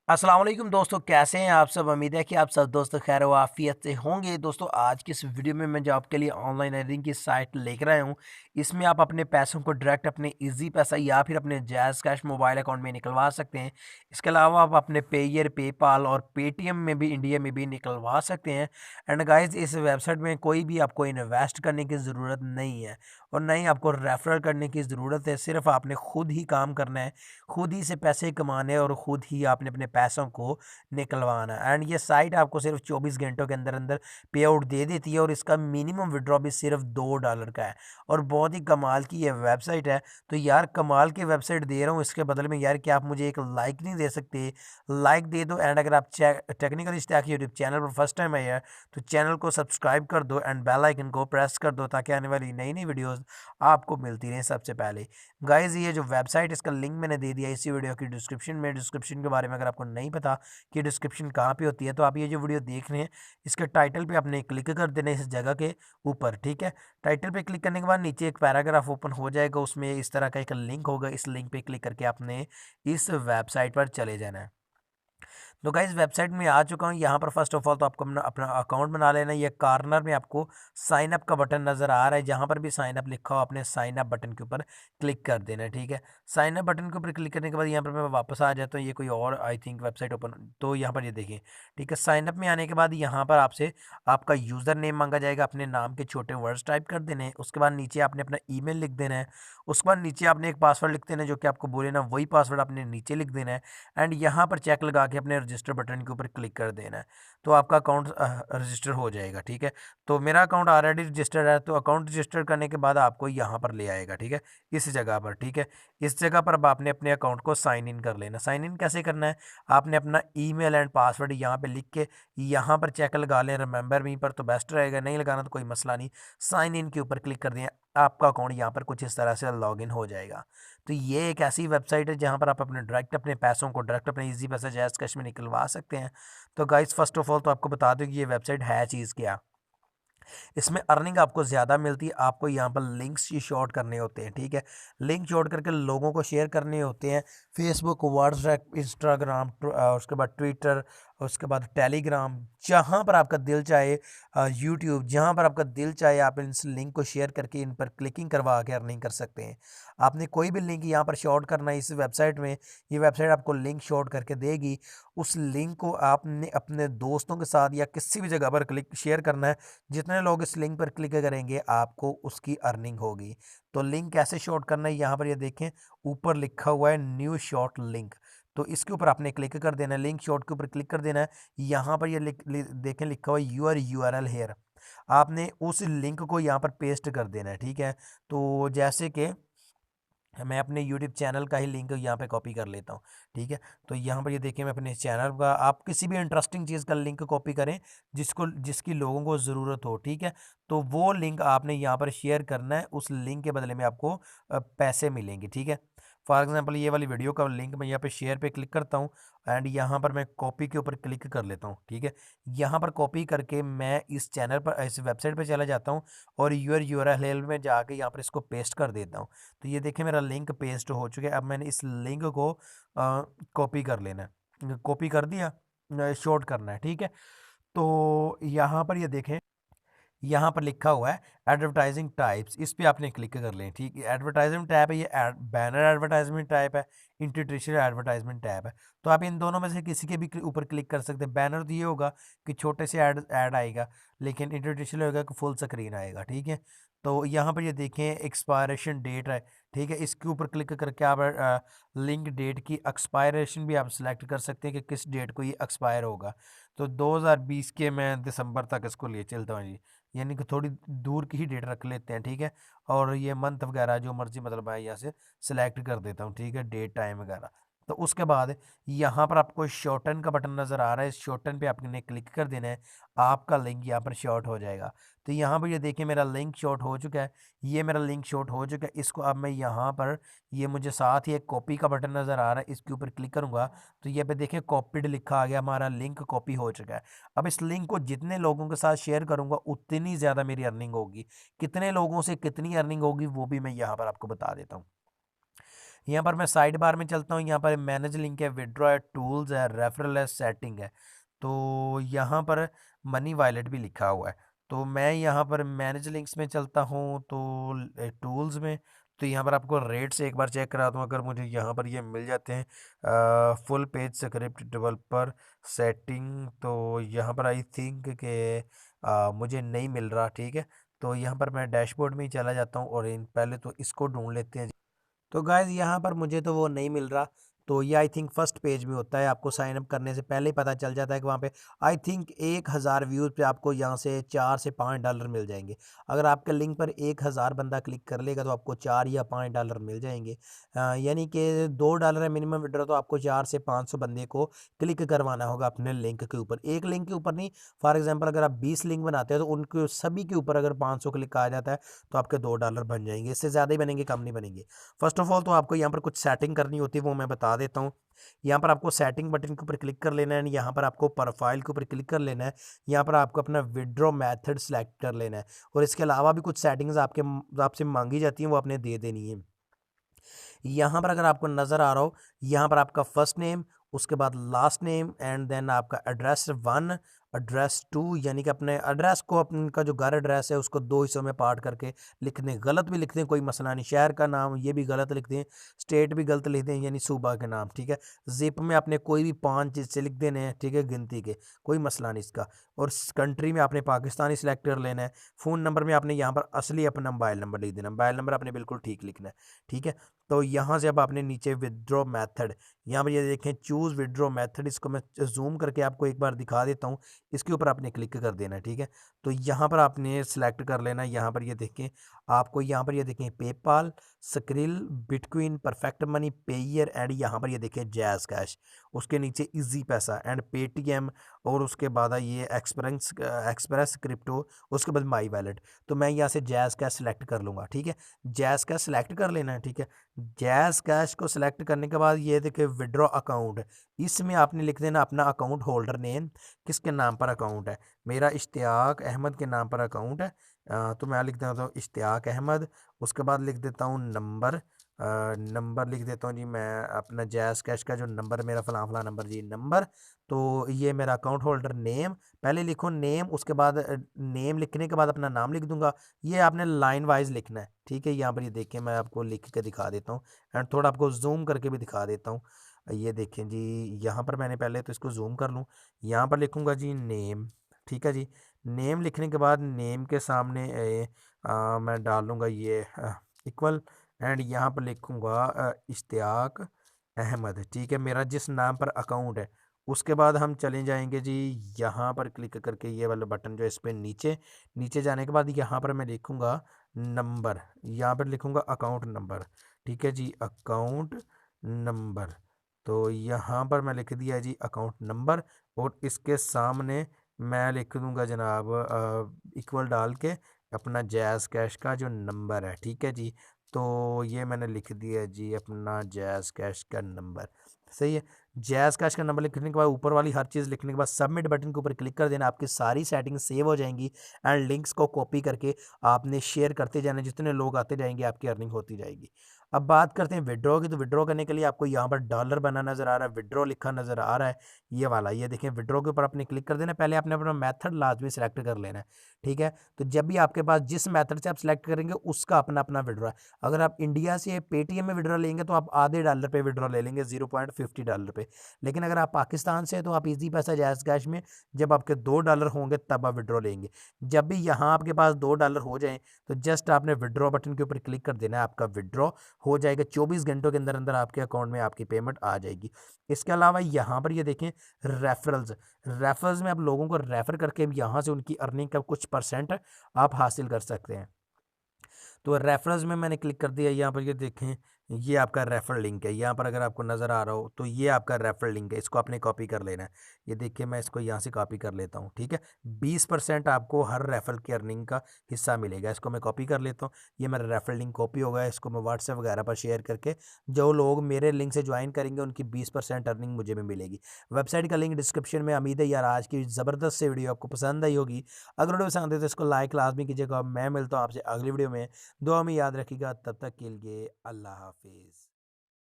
अस्सलाम वालेकुम दोस्तों, कैसे हैं आप सब। उम्मीद है कि आप सब दोस्तों खैर व आफियत से होंगे। दोस्तों आज की इस वीडियो में मैं जो आपके लिए ऑनलाइन अर्निंग की साइट लेकर आया हूँ, इसमें आप अपने पैसों को डायरेक्ट अपने इजी पैसा या फिर अपने जैज़ कैश मोबाइल अकाउंट में निकलवा सकते हैं। इसके अलावा आप अपने पेयर, पेपाल और पेटीएम में भी इंडिया में भी निकलवा सकते हैं। एंड गाइज, इस वेबसाइट में कोई भी आपको इन्वेस्ट करने की ज़रूरत नहीं है और ना ही आपको रेफरल करने की ज़रूरत है। सिर्फ आपने खुद ही काम करना है, खुद ही से पैसे कमाने और खुद ही आपने अपने पैसों को निकलवाना। एंड ये साइट आपको सिर्फ 24 घंटों के अंदर अंदर पे आउट दे देती है और इसका मिनिमम विड्रॉ भी सिर्फ $2 का है और बहुत ही कमाल की ये वेबसाइट है। तो यार कमाल की वेबसाइट दे रहा हूँ, इसके बदले में यार क्या आप मुझे एक लाइक नहीं दे सकते? लाइक दे दो। एंड अगर आप टेक्निकल स्टैक यूट्यूब चैनल पर फर्स्ट टाइम आए हैं तो चैनल को सब्सक्राइब कर दो एंड बेल आइकन को प्रेस कर दो ताकि आने वाली नई नई वीडियोस आपको मिलती रहें सबसे पहले। गाइज, ये जो वेबसाइट, इसका लिंक मैंने दे दिया इसी वीडियो की डिस्क्रिप्शन में। डिस्क्रिप्शन के बारे में अगर आपको नहीं पता कि डिस्क्रिप्शन कहाँ पे होती है, तो आप ये जो वीडियो देख रहे हैं इसके टाइटल पे आपने क्लिक कर देना है इस जगह के ऊपर। ठीक है, टाइटल पे क्लिक करने के बाद नीचे एक पैराग्राफ ओपन हो जाएगा, उसमें इस तरह का एक लिंक होगा। इस लिंक पे क्लिक करके आपने इस वेबसाइट पर चले जाना है। तो गाइस, वेबसाइट में आ चुका हूँ। यहाँ पर फर्स्ट ऑफ ऑल तो आपको अपना अकाउंट बना लेना है। ये कॉर्नर में आपको साइन अप का बटन नज़र आ रहा है, जहाँ पर भी साइन अप लिखा हो आपने साइन अप बटन के ऊपर क्लिक कर देना है। ठीक है, साइन अप बटन के ऊपर क्लिक करने के बाद यहाँ पर मैं वापस आ जाता हूँ। ये कोई और आई थिंक वेबसाइट ओपन, तो यहाँ पर ये देखिए। ठीक है, साइन अप में आने के बाद यहाँ पर आपसे आपका यूज़र नेम मांगा जाएगा, अपने नाम के छोटे वर्ड्स टाइप कर देने हैं। उसके बाद नीचे आपने अपना ईमेल लिख देना है। उसके बाद नीचे आपने एक पासवर्ड लिख देना है, जो कि आपको बोले ना वही पासवर्ड आपने नीचे लिख देना है। एंड यहाँ पर चेक लगा के अपने रजिस्टर बटन के ऊपर क्लिक कर देना है, तो आपका अकाउंट रजिस्टर हो जाएगा। ठीक है, तो मेरा अकाउंट ऑलरेडी रजिस्टर्ड है, तो अकाउंट रजिस्टर करने के बाद आपको यहाँ पर ले आएगा। ठीक है, इस जगह पर। ठीक है, इस जगह पर अब आपने अपने अकाउंट को साइन इन कर लेना। साइन इन कैसे करना है? आपने अपना ईमेल एंड पासवर्ड यहाँ पे लिख के यहाँ पर चेक लगा लें, रिमेंबर मी पर, तो बेस्ट रहेगा। नहीं लगाना तो कोई मसला नहीं, साइन इन के ऊपर क्लिक कर दें, आपका अकाउंट यहाँ पर कुछ इस तरह से लॉगिन हो जाएगा। तो ये एक ऐसी वेबसाइट है जहाँ पर आप अपने डायरेक्ट अपने पैसों को डायरेक्ट अपने इजी पैसा जैज़ कैश में निकलवा सकते हैं। तो गाइस, फर्स्ट ऑफ ऑल तो आपको बता दूं कि ये वेबसाइट है चीज़ क्या। इसमें अर्निंग आपको ज़्यादा मिलती है। आपको यहाँ पर लिंक्स ही शॉर्ट करने होते हैं। ठीक है, लिंक शॉर्ट करके लोगों को शेयर करने होते हैं। फेसबुक, व्हाट्सएप, इंस्टाग्राम, उसके बाद ट्विटर, उसके बाद टेलीग्राम, जहाँ पर आपका दिल चाहे, यूट्यूब, जहाँ पर आपका दिल चाहे आप इस लिंक को शेयर करके इन पर क्लिकिंग करवा के अर्निंग कर सकते हैं। आपने कोई भी लिंक यहाँ पर शॉर्ट करना है इस वेबसाइट में, ये वेबसाइट आपको लिंक शॉर्ट करके देगी। उस लिंक को आपने अपने दोस्तों के साथ या किसी भी जगह पर क्लिक शेयर करना है। जितने लोग इस लिंक पर क्लिक करेंगे आपको उसकी अर्निंग होगी। तो लिंक कैसे शॉर्ट करना है, यहाँ पर ये देखें, ऊपर लिखा हुआ है न्यू शॉर्ट लिंक, तो इसके ऊपर आपने क्लिक कर देना है। लिंक शॉर्ट के ऊपर क्लिक कर देना है। यहाँ पर ये देखें लिखा हुआ है यूर यूआरएल हेयर, आपने उस लिंक को यहाँ पर पेस्ट कर देना है। ठीक है, तो जैसे कि मैं अपने यूट्यूब चैनल का ही लिंक यहाँ पे कॉपी कर लेता हूँ। ठीक है, तो यहाँ पर ये देखिए, मैं अपने चैनल का, आप किसी भी इंटरेस्टिंग चीज़ का लिंक कॉपी करें जिसकी लोगों को ज़रूरत हो। ठीक है, तो वो लिंक आपने यहाँ पर शेयर करना है, उस लिंक के बदले में आपको पैसे मिलेंगे। ठीक है, फॉर एग्जांपल ये वाली वीडियो का लिंक मैं यहाँ पे शेयर पे क्लिक करता हूँ एंड यहाँ पर मैं कॉपी के ऊपर क्लिक कर लेता हूँ। ठीक है, यहाँ पर कॉपी करके मैं इस चैनल पर, इस वेबसाइट पर चला जाता हूँ और यूआरएल में जाके यहाँ पर इसको पेस्ट कर देता हूँ। तो ये देखिए, मेरा लिंक पेस्ट हो चुका है। अब मैंने इस लिंक को कॉपी कर लेना है, कॉपी कर दिया, शॉर्ट करना है। ठीक है, तो यहाँ पर ये देखें, यहाँ पर लिखा हुआ है एडवर्टाइजिंग टाइप्स, इस पे आपने क्लिक कर लें। ठीक है, एडवर्टाइजमेंट टैब है, ये बैनर एडवर्टाइजमेंट टाइप है, इंस्टीट्यूशनल एडवर्टाइजमेंट टैब है। तो आप इन दोनों में से किसी के भी ऊपर क्लिक कर सकते हैं। बैनर तो ये होगा कि छोटे से ऐड आएगा, लेकिन इंस्टीट्यूशनल होगा कि फुल स्क्रीन आएगा। ठीक है, तो यहाँ पर ये देखें एक्सपायरेशन डेट है। ठीक है, इसके ऊपर क्लिक करके आप लिंक डेट की एक्सपायरेशन भी आप सिलेक्ट कर सकते हैं कि किस डेट को ये एक्सपायर होगा। तो 2020 के मैं दिसंबर तक इसको ले चलता हूँ जी, यानी कि थोड़ी दूर की ही डेट रख लेते हैं। ठीक है, और ये मंथ वगैरह जो मर्जी मतलब मैं यहाँ से सिलेक्ट कर देता हूँ। ठीक है, डेट टाइम वगैरह। तो उसके बाद यहाँ पर आपको शॉर्टन का बटन नज़र आ रहा है, इस शॉर्टन पे आपने क्लिक कर देना है, आपका लिंक यहाँ पर शॉर्ट हो जाएगा। तो यहाँ पर ये देखिए, मेरा लिंक शॉर्ट हो चुका है। ये मेरा लिंक शॉर्ट हो चुका है, इसको अब मैं यहाँ पर, ये मुझे साथ ही एक कॉपी का बटन नज़र आ रहा है, इसके ऊपर क्लिक करूँगा तो ये पे देखें कॉपीड लिखा आ गया, हमारा लिंक कॉपी हो चुका है। अब इस लिंक को जितने लोगों के साथ शेयर करूंगा उतनी ज़्यादा मेरी अर्निंग होगी। कितने लोगों से कितनी अर्निंग होगी वो भी मैं यहाँ पर आपको बता देता हूँ। यहाँ पर मैं साइड बार में चलता हूँ, यहाँ पर मैनेज लिंक है, विड्रॉ है, टूल्स है, रेफरल है, सेटिंग है। तो यहाँ पर मनी वॉलेट भी लिखा हुआ है। तो मैं यहाँ पर मैनेज लिंक्स में चलता हूँ, तो टूल्स में, तो यहाँ पर आपको रेट्स एक बार चेक करा दूँ। अगर मुझे यहाँ पर ये मिल जाते हैं full page script developer setting, तो यहाँ पर आई थिंक कि मुझे नहीं मिल रहा। ठीक है, तो यहाँ पर मैं डैशबोर्ड में ही चला जाता हूँ और इन पहले तो इसको ढूंढ लेते हैं। तो गाइज़ यहाँ पर मुझे तो वो नहीं मिल रहा। तो ये आई थिंक फर्स्ट पेज में होता है, आपको साइन अप करने से पहले ही पता चल जाता है कि वहाँ पे आई थिंक 1000 व्यूज़ पे आपको यहाँ से $4 से $5 मिल जाएंगे। अगर आपके लिंक पर 1000 बंदा क्लिक कर लेगा तो आपको $4 या $5 मिल जाएंगे। यानी कि $2 है मिनिमम विड्रॉ, तो आपको 400 से 500 बंदे को क्लिक करवाना होगा अपने लिंक के ऊपर। एक लिंक के ऊपर नहीं, फॉर एग्जाम्पल अगर आप 20 लिंक बनाते हैं तो उनके सभी के ऊपर अगर 500 क्लिक आ जाता है तो आपके $2 बन जाएंगे। इससे ज़्यादा ही बनेंगे, कम नहीं बनेंगे। फर्स्ट ऑफ ऑल तो आपको यहाँ पर कुछ सेटिंग करनी होती है, वो मैं बता देता हूँ। यहाँ पर आपको सेटिंग बटन के ऊपर क्लिक कर लेना है, यहाँ पर आपको प्रोफाइल के ऊपर क्लिक कर लेना है, यहाँ पर आपको अपना विड्रॉ मेथड सेलेक्ट कर लेना है, और इसके अलावा भी कुछ सेटिंग्स आपसे मांगी जाती हैं, वो आपने दे देनी है। यहाँ पर अगर आपको नज़र आ रहा हो, यहाँ पर आपका फर्स्ट नेम, उसके बाद लास्ट नेम, एंड देन आपका एड्रेस 1, एड्रेस 2, यानी कि अपने एड्रेस को, अपन का जो घर एड्रेस है उसको 2 हिस्सों में पार्ट करके लिख दें। गलत भी लिख दें कोई मसला नहीं, शहर का नाम ये भी गलत लिख दें, स्टेट भी गलत लिख दें, यानी सूबा के नाम। ठीक है, जिप में आपने कोई भी 5 हिस्से लिख देने हैं, ठीक है, गिनती के, कोई मसला नहीं इसका। और कंट्री में आपने पाकिस्तानी सिलेक्ट कर लेना है। फ़ोन नंबर में आपने यहाँ पर असली अपना मोबाइल नंबर लिख देना, मोबाइल नंबर आपने बिल्कुल ठीक लिखना है। ठीक है, तो यहाँ से अब आपने नीचे विदड्रॉ मेथड, यहाँ पर ये देखें चूज़ विदड्रॉ मेथड, इसको मैं जूम करके आपको एक बार दिखा देता हूँ। इसके ऊपर आपने क्लिक कर देना है। ठीक है, तो यहाँ पर आपने सेलेक्ट कर लेना है। यहाँ पर ये देखें, आपको यहाँ पर ये देखें PayPal, skill, bitcoin, perfect money, pair, and यहाँ पर ये देखें जैज़ कैश, उसके नीचे इजी पैसा एंड पेटीएम, और उसके बाद ये एक्सप्रेस क्रिप्टो, उसके बाद माई वैलेट। तो मैं यहाँ से जैज़ कैश सेलेक्ट कर लूँगा। ठीक है, जैज़ कैश सेलेक्ट कर लेना है। ठीक है, जैज़ कैश को सिलेक्ट करने के बाद ये देखिए विड्रॉ अकाउंट, इसमें आपने लिख देना अपना अकाउंट होल्डर नेम, किसके नाम पर अकाउंट है। मेरा इश्तियाक अहमद के नाम पर अकाउंट है, तो मैं लिख देता हूँ इश्तियाक अहमद। उसके बाद लिख देता हूँ नंबर, नंबर लिख देता हूँ जी मैं अपना जैज़ कैश का जो नंबर मेरा फ़लाँ फ़लाँ नंबर जी नंबर। तो ये मेरा अकाउंट होल्डर नेम, पहले लिखो नेम, उसके बाद नेम लिखने के बाद अपना नाम लिख दूंगा। ये आपने लाइन वाइज लिखना है। ठीक है, यहाँ पर ये देखें मैं आपको लिख के दिखा देता हूँ, एंड थोड़ा आपको जूम करके भी दिखा देता हूँ। ये देखें जी, यहाँ पर मैंने पहले तो इसको जूम कर लूँ, यहाँ पर लिखूँगा जी नेम। ठीक है जी, नेम लिखने के बाद नेम के सामने मैं डालूँगा ये इक्वल, एंड यहाँ पर लिखूँगा इश्तियाक अहमद। ठीक है, मेरा जिस नाम पर अकाउंट है। उसके बाद हम चले जाएंगे जी, यहाँ पर क्लिक करके ये वाला बटन जो है इस पर नीचे, नीचे जाने के बाद यहाँ पर मैं लिखूँगा नंबर, यहाँ पर लिखूँगा अकाउंट नंबर। ठीक है जी, अकाउंट नंबर, तो यहाँ पर मैं लिख दिया जी अकाउंट नंबर, और इसके सामने मैं लिख दूँगा जनाब इक्वल डाल के अपना जैज़ कैश का जो नंबर है। ठीक है जी, तो ये मैंने लिख दिया जी अपना जैज़ कैश का नंबर। सही है, जैज़ कैश का नंबर लिखने के बाद ऊपर वाली हर चीज़ लिखने के बाद सबमिट बटन के ऊपर क्लिक कर देना, आपकी सारी सेटिंग सेव हो जाएंगी, एंड लिंक्स को कॉपी करके आपने शेयर करते जाना, जितने लोग आते जाएंगे आपकी अर्निंग होती जाएगी। अब बात करते हैं विड्रॉ की। तो विड्रॉ करने के लिए आपको यहाँ पर डॉलर बना नज़र आ रहा है, विड्रॉ लिखा नज़र आ रहा है, ये वाला, ये देखें विड्रॉ के ऊपर आपने क्लिक कर देना। पहले आपने अपना मेथड लाजमी सेलेक्ट कर लेना है। ठीक है, तो जब भी आपके पास जिस मेथड से आप सेलेक्ट करेंगे उसका अपना अपना विड्रॉ है। अगर आप इंडिया से पेटीएम में विड्रॉ लेंगे तो आप आधे डॉलर पे विड्रॉ ले लेंगे, $0.50 पे। लेकिन अगर आप पाकिस्तान से तो आप इजी पैसा जैज़ कैश में जब आपके $2 होंगे तब आप विड्रॉ लेंगे। जब भी यहाँ आपके पास $2 हो जाएं तो जस्ट आपने विड्रॉ बटन के ऊपर क्लिक कर देना है, आपका विड्रॉ हो जाएगा। 24 घंटों के अंदर अंदर आपके अकाउंट में आपकी पेमेंट आ जाएगी। इसके अलावा यहाँ पर ये देखें रेफरल्स, रेफरल्स में आप लोगों को रेफर करके यहाँ से उनकी अर्निंग का कुछ परसेंट आप हासिल कर सकते हैं। तो रेफरेंस में मैंने क्लिक कर दिया, यहाँ पर ये देखें ये आपका रेफर लिंक है, यहाँ पर अगर आपको नज़र आ रहा हो तो ये आपका रेफर लिंक है, इसको आपने कॉपी कर लेना है। ये देखिए मैं इसको यहाँ से कॉपी कर लेता हूँ। ठीक है, 20% आपको हर रेफर की अर्निंग का हिस्सा मिलेगा। इसको मैं कॉपी कर लेता हूँ, ये मेरा रेफर लिंक कॉपी हो गया। इसको मैं व्हाट्सएप वगैरह पर शेयर करके जो लोग मेरे लिंक से ज्वाइन करेंगे उनकी 20% अर्निंग मुझे भी मिलेगी। वेबसाइट का लिंक डिस्क्रिप्शन में। उम्मीद है यार आज की ज़बरदस्त से वीडियो आपको पसंद आई होगी। अगर वीडियो पसंद है तो इसको लाइक लाजमी कीजिएगा। मैं मिलता हूँ आपसे अगली वीडियो में, दुआ में याद रखिएगा। तब तक के लिए अल्लाह हाफिज़।